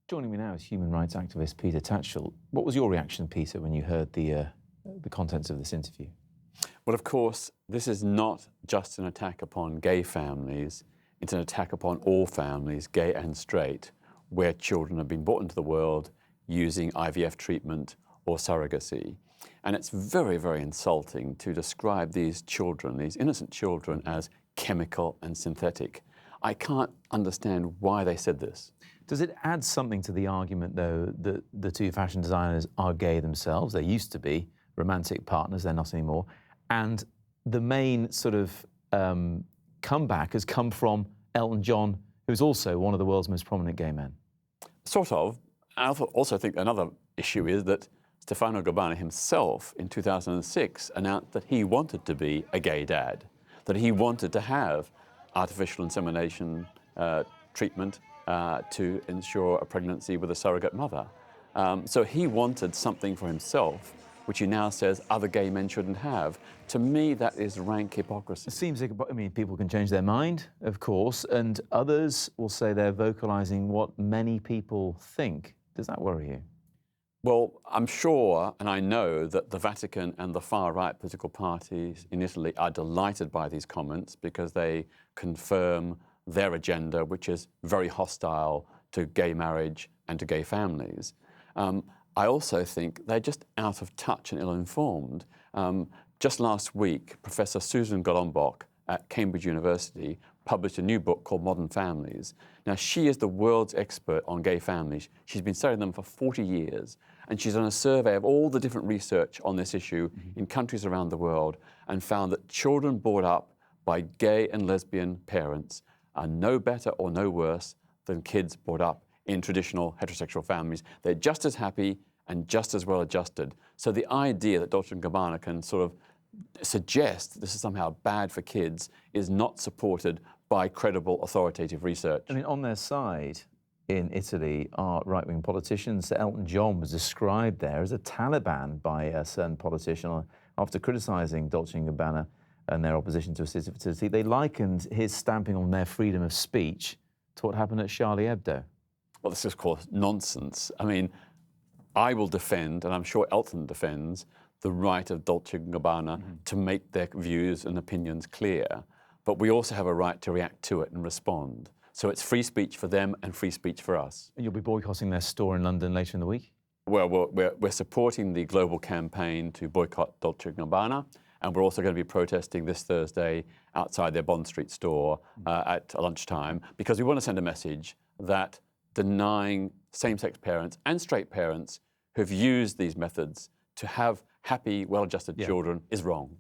Joining me now is human rights activist Peter Tatchell. What was your reaction, Peter, when you heard the contents of this interview? Well, of course, this is not just an attack upon gay families. It's an attack upon all families, gay and straight, where children have been brought into the world using IVF treatment or surrogacy. And it's very, very insulting to describe these children, these innocent children, as chemical and synthetic. I can't understand why they said this. Does it add something to the argument, though, that the two fashion designers are gay themselves? They used to be romantic partners, they're not anymore. And the main sort of comeback has come from Elton John, who's also one of the world's most prominent gay men. Sort of. I also think another issue is that Stefano Gabbana himself, in 2006, announced that he wanted to be a gay dad, that he wanted to have artificial insemination treatment to ensure a pregnancy with a surrogate mother. So he wanted something for himself, which he now says other gay men shouldn't have. To me, that is rank hypocrisy. It seems like, I mean, people can change their mind, of course, and others will say they're vocalizing what many people think. Does that worry you? Well, I'm sure, and I know, that the Vatican and the far-right political parties in Italy are delighted by these comments because they confirm their agenda, which is very hostile to gay marriage and to gay families. I also think they're just out of touch and ill-informed. Just last week, Professor Susan Golombok at Cambridge University published a new book called Modern Families. Now, she is the world's expert on gay families. She's been studying them for 40 years, and she's done a survey of all the different research on this issue in countries around the world and found that children brought up by gay and lesbian parents are no better or no worse than kids brought up in traditional heterosexual families. They're just as happy and just as well adjusted. So the idea that Dolce Gabbana can sort of suggest this is somehow bad for kids is not supported by credible authoritative research. I mean, on their side in Italy are right-wing politicians. Elton John was described there as a Taliban by a certain politician after criticising Dolce Gabbana and their opposition to assisted fertility. They likened his stamping on their freedom of speech to what happened at Charlie Hebdo. Well, this is, of course, nonsense. I mean, I will defend, and I'm sure Elton defends, the right of Dolce Gabbana to make their views and opinions clear. But we also have a right to react to it and respond. So it's free speech for them and free speech for us. And you'll be boycotting their store in London later in the week? Well, we're supporting the global campaign to boycott Dolce Gabbana, and we're also going to be protesting this Thursday outside their Bond Street store at lunchtime, because we want to send a message that denying same-sex parents and straight parents who've used these methods to have happy, well-adjusted children is wrong.